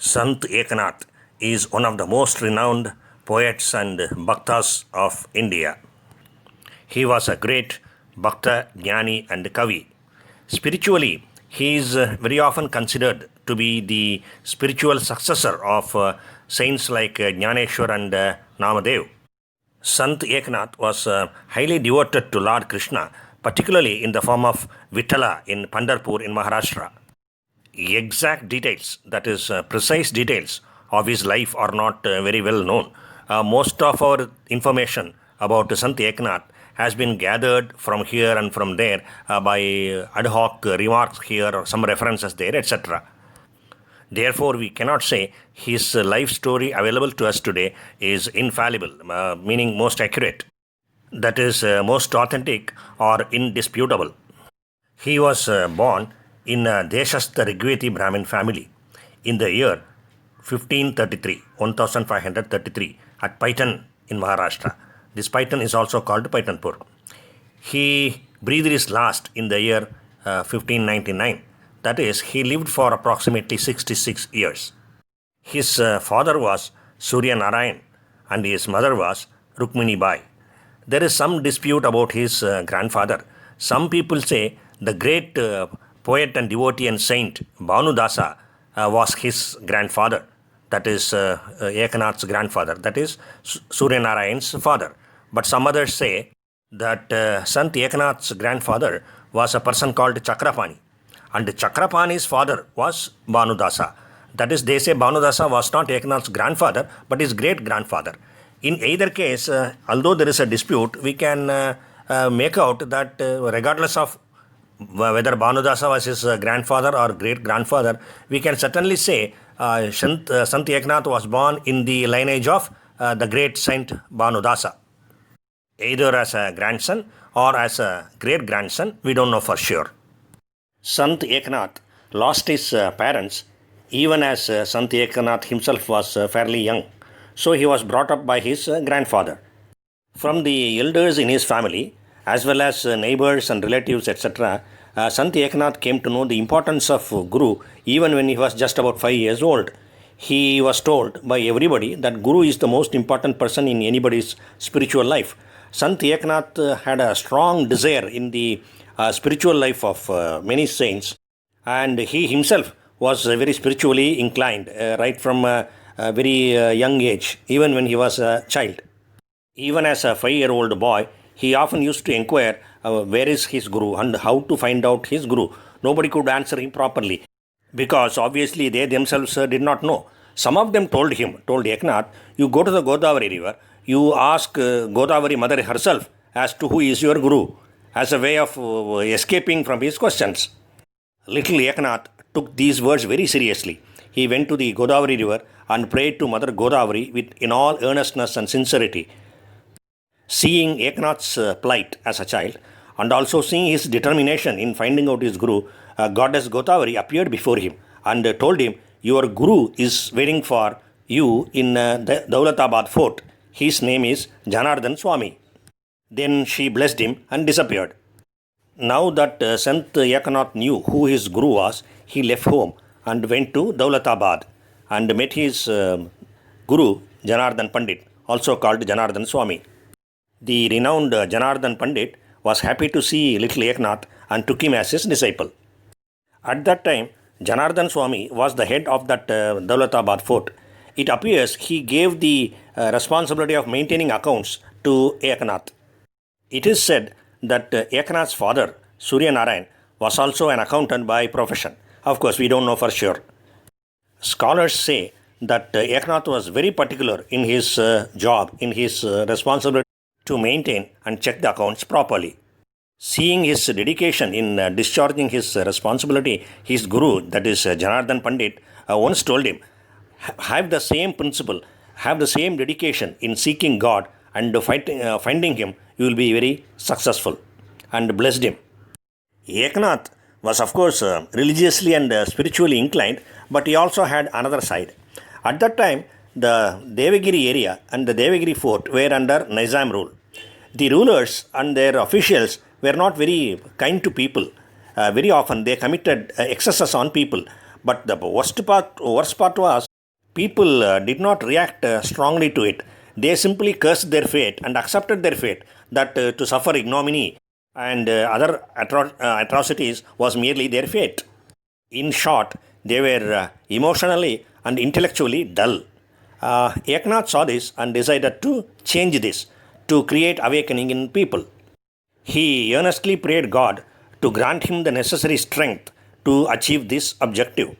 Sant Ekanath is one of the most renowned poets and bhaktas of India. He was a great bhakta, jnani and kavi. Spiritually, he is very often considered to be the spiritual successor of saints like Jnaneshwar and Namadev. Sant Eknath was highly devoted to Lord Krishna, particularly in the form of Vittala in Pandharpur in Maharashtra. Exact details, that is, precise details of his life are not very well known. Most of our information about Sant Eknath has been gathered from here and from there by ad hoc remarks here or some references there, etc. Therefore, we cannot say his life story available to us today is infallible, meaning most accurate. That is, most authentic or indisputable. He was born in a Deshastha Rigvedi Brahmin family in the year 1533 at Paitan in Maharashtra. This Paitan is also called Paitanpur. He breathed his last in the year 1599. That is, he lived for approximately 66 years. His father was Surya Narayan and his mother was Rukmini Bai. There is some dispute about his grandfather. Some people say the great poet and devotee and saint Bhanudasa was his grandfather. That is Ekanath's grandfather. That is Surya Narayan's father. But some others say that Sant Ekanath's grandfather was a person called Chakrapani. And Chakrapani's father was Bhanudasa. That is, they say Bhanudasa was not Ekanath's grandfather, but his great-grandfather. In either case, although there is a dispute, we can make out that regardless of whether Bhanudasa was his grandfather or great-grandfather, we can certainly say Sant Eknath was born in the lineage of the great Saint Bhanudasa. Either as a grandson or as a great-grandson, we don't know for sure. Sant Eknath lost his parents even as Sant Eknath himself was fairly young. So he was brought up by his grandfather. From the elders in his family, as well as neighbors and relatives, etc., Sant Eknath came to know the importance of Guru even when he was just about 5 years old. He was told by everybody that Guru is the most important person in anybody's spiritual life. Sant Eknath had a strong desire in the spiritual life of many saints, and he himself was very spiritually inclined right from a very young age, even when he was a child. Even as a 5-year-old boy, he often used to inquire where is his Guru and how to find out his Guru. Nobody could answer him properly because obviously they themselves did not know. Some of them told Eknath, you go to the Godavari river, you ask Godavari mother herself as to who is your Guru, as a way of escaping from his questions. Little Eknath took these words very seriously. He went to the Godavari river and prayed to Mother Godavari in all earnestness and sincerity. Seeing Eknath's plight as a child and also seeing his determination in finding out his Guru, Goddess Godavari appeared before him and told him, your Guru is waiting for you in the Daulatabad fort. His name is Janardhan Swami. Then she blessed him and disappeared. Now that Sant Eknath knew who his Guru was, he left home and went to Daulatabad and met his Guru Janardhan Pandit, also called Janardhan Swami. The renowned Janardhan Pandit was happy to see little Eknath and took him as his disciple. At that time, Janardhan Swami was the head of that Daulatabad fort. It appears he gave the responsibility of maintaining accounts to Eknath. It is said that Eknath's father, Surya Narayan, was also an accountant by profession. Of course, we don't know for sure. Scholars say that Eknath was very particular in his job, in his responsibility to maintain and check the accounts properly. Seeing his dedication in discharging his responsibility, his Guru, that is Janardhan Pandit, once told him, have the same principle, have the same dedication in seeking God and finding Him, you will be very successful, and blessed him. Eknath was of course religiously and spiritually inclined, but he also had another side. At that time, the Devagiri area and the Devagiri fort were under Nizam rule. The rulers and their officials were not very kind to people. Very often they committed excesses on people. But the worst part was people did not react strongly to it. They simply cursed their fate and accepted their fate, that to suffer ignominy and other atrocities was merely their fate. In short, they were emotionally and intellectually dull. Eknath saw this and decided to change this, to create awakening in people. He earnestly prayed God to grant him the necessary strength to achieve this objective.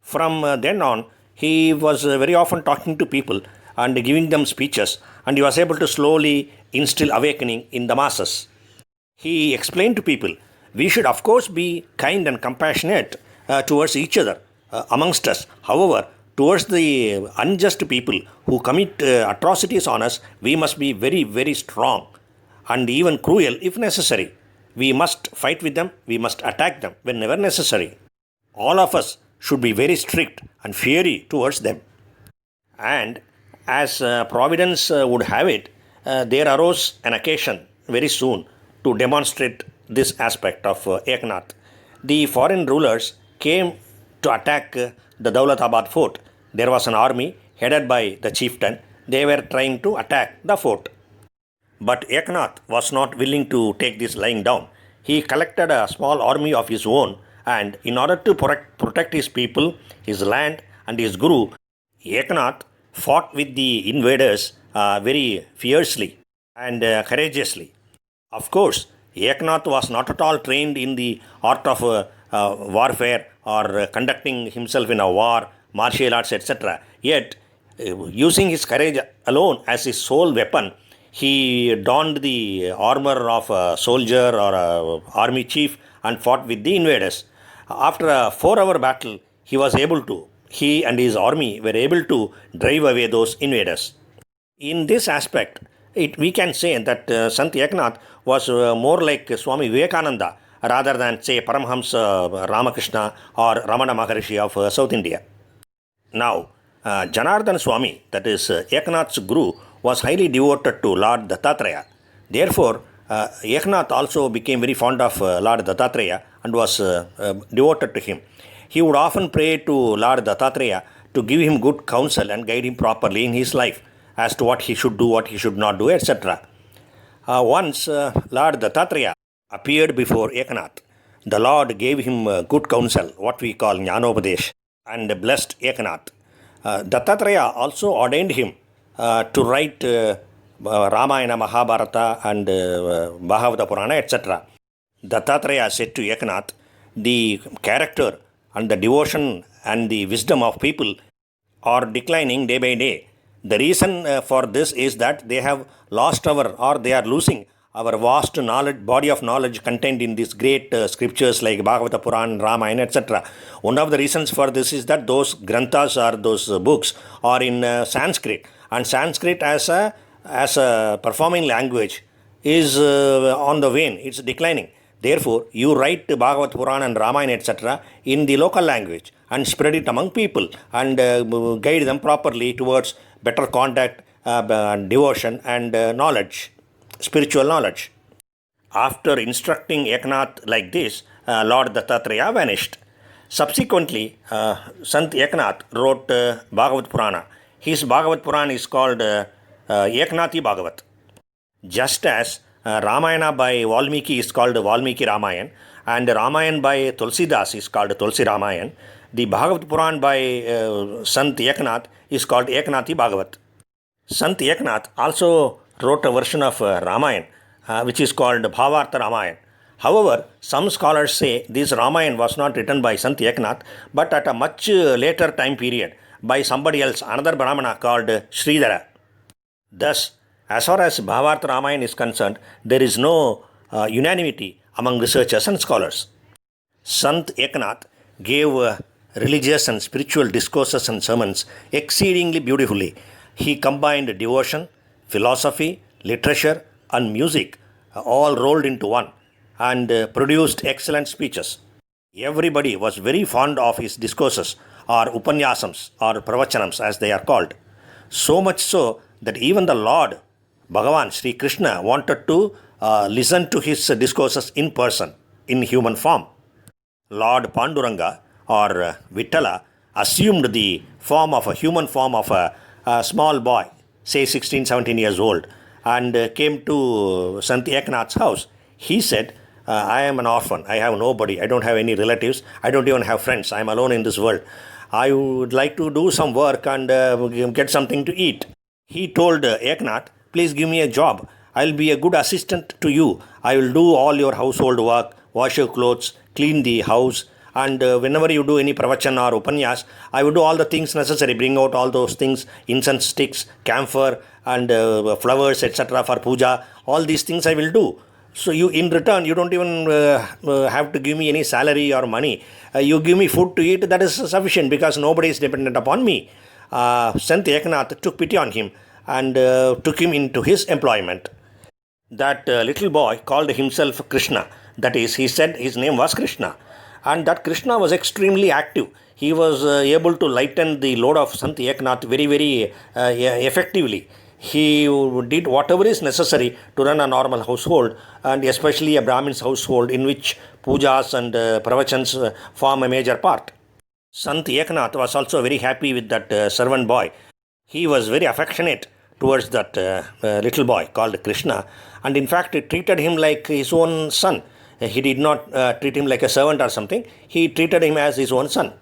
From then on, he was very often talking to people and giving them speeches, and he was able to slowly instill awakening in the masses. He explained to people, we should of course be kind and compassionate towards each other amongst us. However, towards the unjust people who commit atrocities on us, we must be very, very strong and even cruel if necessary. We must fight with them, we must attack them whenever necessary. All of us should be very strict and fiery towards them. And as Providence would have it, there arose an occasion very soon to demonstrate this aspect of Eknath. The foreign rulers came to attack the Daulatabad fort. There was an army headed by the chieftain. They were trying to attack the fort. But Eknath was not willing to take this lying down. He collected a small army of his own, and in order to protect his people, his land, and his guru, Eknath fought with the invaders very fiercely and courageously. Of course, Eknath was not at all trained in the art of warfare or conducting himself in a war, martial arts, etc. Yet, using his courage alone as his sole weapon, he donned the armor of a soldier or an army chief and fought with the invaders. After a 4-hour battle, he and his army were able to drive away those invaders. In this aspect, we can say that Sant Eknath was more like Swami Vivekananda rather than, say, Paramhamsa Ramakrishna or Ramana Maharishi of South India. Now, Janardhan Swami, that is Eknath's guru, was highly devoted to Lord Dattatreya. Therefore, Eknath also became very fond of Lord Dattatreya and was devoted to him. He would often pray to Lord Dattatreya to give him good counsel and guide him properly in his life as to what he should do, what he should not do, etc. Once Lord Dattatreya appeared before Eknath. The Lord gave him good counsel, what we call Jnanopadesh, and blessed Eknath. Dattatreya also ordained him to write Ramayana, Mahabharata and Bhagavata Purana, etc. Dattatreya said to Eknath, the character and the devotion and the wisdom of people are declining day by day. The reason for this is that they have lost they are losing our vast knowledge, body of knowledge contained in these great scriptures like Bhagavata Purana, Ramayana, etc. One of the reasons for this is that those granthas or those books are in Sanskrit, and Sanskrit as a performing language is on the wane, it's declining. Therefore, you write Bhagavata Purana and Ramayana, etc. in the local language and spread it among people and guide them properly towards better conduct, devotion and knowledge, spiritual knowledge. After instructing Eknath like this, Lord Dattatreya vanished. Subsequently, Sant Eknath wrote Bhagavad Purana. His Bhagavad Purana is called Eknathi Bhagavat. Just as Ramayana by Valmiki is called Valmiki Ramayan and Ramayana by Tulsidas is called Tulsi Ramayan, the Bhagavad Purana by Sant Eknath is called Eknathi Bhagavat. Sant Eknath also wrote a version of Ramayana which is called Bhavartha Ramayana. However, some scholars say this Ramayana was not written by Sant Eknath but at a much later time period by somebody else, another Brahmana called Sridhara. Thus, as far as Bhavartha Ramayana is concerned, there is no unanimity among researchers and scholars. Sant Eknath gave religious and spiritual discourses and sermons exceedingly beautifully. He combined devotion, philosophy, literature, and music all rolled into one and produced excellent speeches. Everybody was very fond of his discourses or upanyasams or pravachanams as they are called. So much so that even the Lord Bhagavan Sri Krishna wanted to listen to his discourses in person, in human form. Lord Panduranga or Vittala assumed the form of a human form of a small boy, say 16, 17 years old, and came to Sant Eknath's house. He said, I am an orphan. I have nobody. I don't have any relatives. I don't even have friends. I am alone in this world. I would like to do some work and get something to eat. He told Eknath, please give me a job. I'll be a good assistant to you. I will do all your household work, wash your clothes, clean the house, and whenever you do any pravachan or upanyas, I will do all the things necessary, bring out all those things, incense sticks, camphor, and flowers, etc. for puja. All these things I will do. So you, in return, you don't even have to give me any salary or money. You give me food to eat, that is sufficient because nobody is dependent upon me. Sant Eknath took pity on him and took him into his employment. That little boy called himself Krishna. That is, he said his name was Krishna. And that Krishna was extremely active. He was able to lighten the load of Sant Eknath very, very effectively. He did whatever is necessary to run a normal household, and especially a Brahmin's household in which pujas and pravachans form a major part. Sant Eknath was also very happy with that servant boy. He was very affectionate towards that little boy called Krishna, and in fact treated him like his own son. He did not treat him like a servant or something. He treated him as his own son.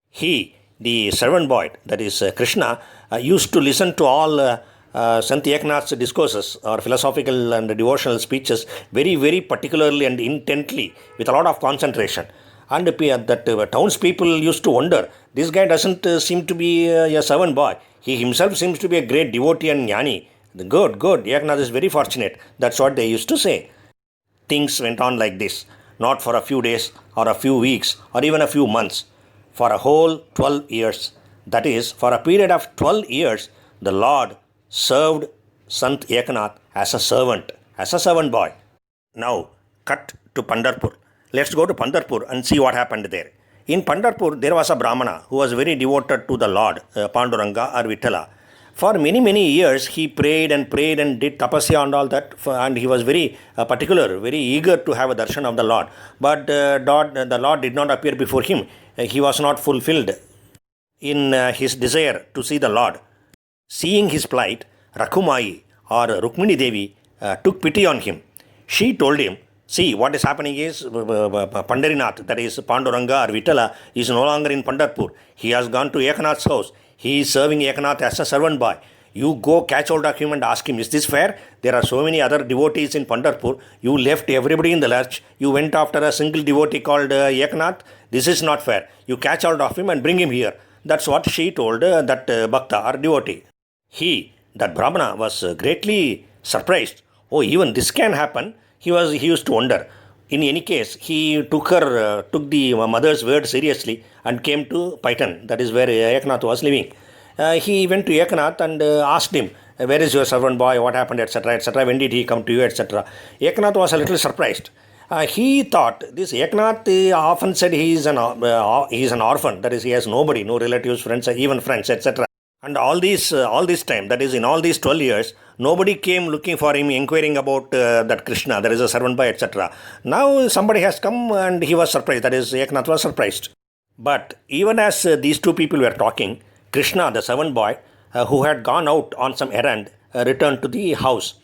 He, the servant boy, that is Krishna, used to listen to all Sant Eknath's discourses or philosophical and devotional speeches very, very particularly and intently with a lot of concentration. And that townspeople used to wonder, this guy doesn't seem to be a servant boy. He himself seems to be a great devotee and jnani. Good, Eknath is very fortunate. That's what they used to say. Things went on like this, not for a few days or a few weeks or even a few months, for a whole 12 years. That is, for a period of 12 years, the Lord served Sant Eknath as a servant boy. Now, cut to Pandharpur. Let's go to Pandharpur and see what happened there. In Pandharpur, there was a Brahmana who was very devoted to the Lord, Panduranga or Vittala. For many, many years, he prayed and did tapasya and all that, and he was very particular, very eager to have a darshan of the Lord. But the Lord did not appear before him. He was not fulfilled in his desire to see the Lord. Seeing his plight, Rakumayi or Rukmini Devi took pity on him. She told him, see, what is happening is Pandarinath, that is Panduranga or Vittala, is no longer in Pandharpur. He has gone to Eknath's house. He is serving Eknath as a servant boy. You go catch hold of him and ask him, is this fair? There are so many other devotees in Pandharpur. You left everybody in the lurch. You went after a single devotee called Eknath. This is not fair. You catch hold of him and bring him here. That's what she told that Bhakta or devotee. He, that Brahmana, was greatly surprised. Oh, even this can happen. He used to wonder. In any case, he took the mother's word seriously and came to Paitan, that is where Eknath was living. He went to Eknath and asked him, where is your servant boy, what happened, etc., etc., when did he come to you, etc. Eknath was a little surprised. He thought, this Eknath often said he is an orphan, that is, he has nobody, no relatives, friends, even friends, etc. And all this time, that is, in all these 12 years, nobody came looking for him, inquiring about that Krishna, there is a servant boy, etc. Now somebody has come and he was surprised, that is, Eknath was surprised. But even as these two people were talking, Krishna, the servant boy, who had gone out on some errand, returned to the house.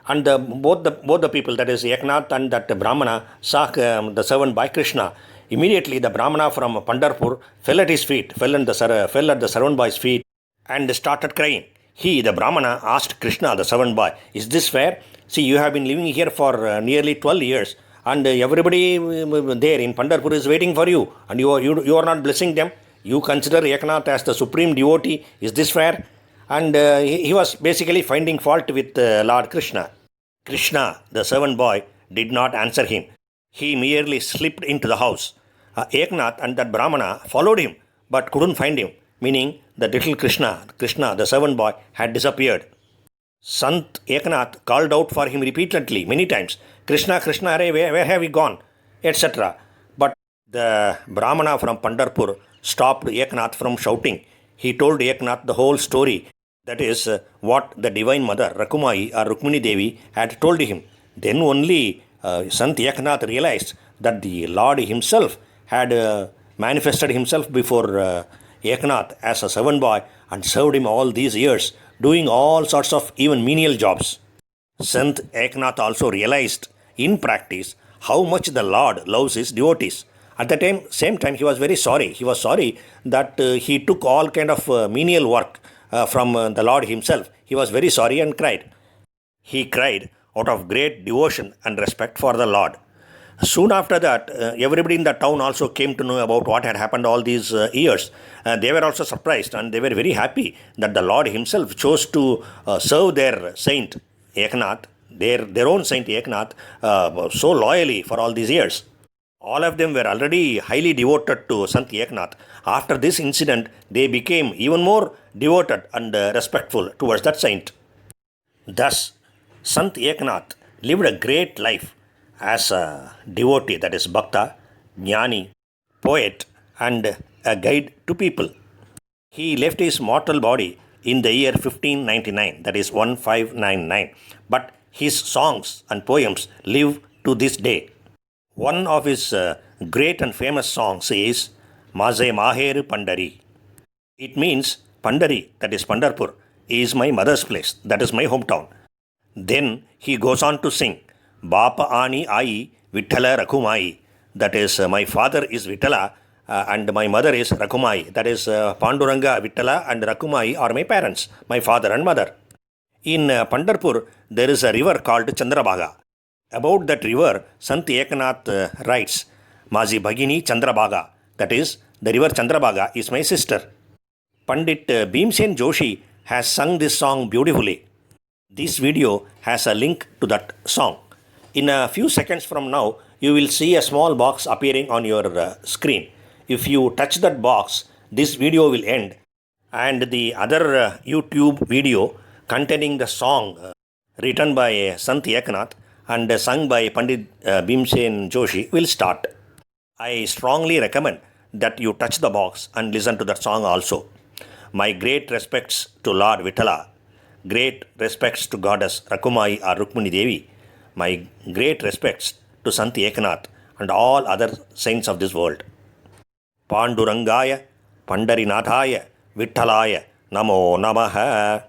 And both the people, that is Eknath and that Brahmana, saw the servant boy Krishna. Immediately the Brahmana from Pandharpur fell at the servant boy's feet and started crying. He, the Brahmana, asked Krishna, the servant boy, is this fair? See, you have been living here for nearly 12 years and everybody there in Pandharpur is waiting for you and you are not blessing them. You consider Eknath as the supreme devotee. Is this fair? And he was basically finding fault with Lord Krishna. Krishna, the servant boy, did not answer him. He merely slipped into the house. Eknath and that Brahmana followed him but couldn't find him, meaning the little Krishna, the servant boy, had disappeared. Sant Eknath called out for him repeatedly, many times, Krishna, Krishna, where have you gone? Etc. But the Brahmana from Pandharpur stopped Eknath from shouting. He told Eknath the whole story, that is, what the Divine Mother, Rakumayi or Rukmini Devi, had told him. Then only Sant Eknath realized that the Lord himself had manifested himself before Eknath as a servant boy and served him all these years, doing all sorts of even menial jobs. Sant Eknath also realized in practice how much the Lord loves his devotees. At the same time, he was very sorry. He was sorry that he took all kind of menial work from the Lord himself. He was very sorry and cried. He cried out of great devotion and respect for the Lord. Soon after that, everybody in the town also came to know about what had happened all these years. They were also surprised and they were very happy that the Lord himself chose to serve their saint Eknath, their own saint Eknath, so loyally for all these years. All of them were already highly devoted to Sant Eknath. After this incident, they became even more devoted and respectful towards that saint. Thus, Sant Eknath lived a great life as a devotee, that is Bhakta, Jnani, poet, and a guide to people. He left his mortal body in the year 1599, that is 1599, but his songs and poems live to this day. One of his great and famous songs is Maze Maheru Pandari. It means Pandari, that is Pandarpur, is my mother's place, that is my hometown. Then he goes on to sing Bapa Ani Ai Vithala Rakumai, that is my father is Vithala and my mother is Rakumai, that is Panduranga Vithala and Rakumai are my parents, my father and mother. In Pandarpur, there is a river called Chandrabhaga. About that river, Sant Eknath writes, Mazi Bhagini Chandrabhaga, that is, the river Chandrabhaga is my sister. Pandit Bhimsen Joshi has sung this song beautifully. This video has a link to that song. In a few seconds from now, you will see a small box appearing on your screen. If you touch that box, this video will end and the other YouTube video containing the song written by Sant Eknath and sung by Pandit Bhimsen Joshi will start. I strongly recommend that you touch the box and listen to that song also. My great respects to Lord Vithala, great respects to Goddess Rakumai or Rukmini Devi, my great respects to Sant Eknath and all other saints of this world. Pandurangaya, Pandarinathaya, Vittalaya, Namo Namaha.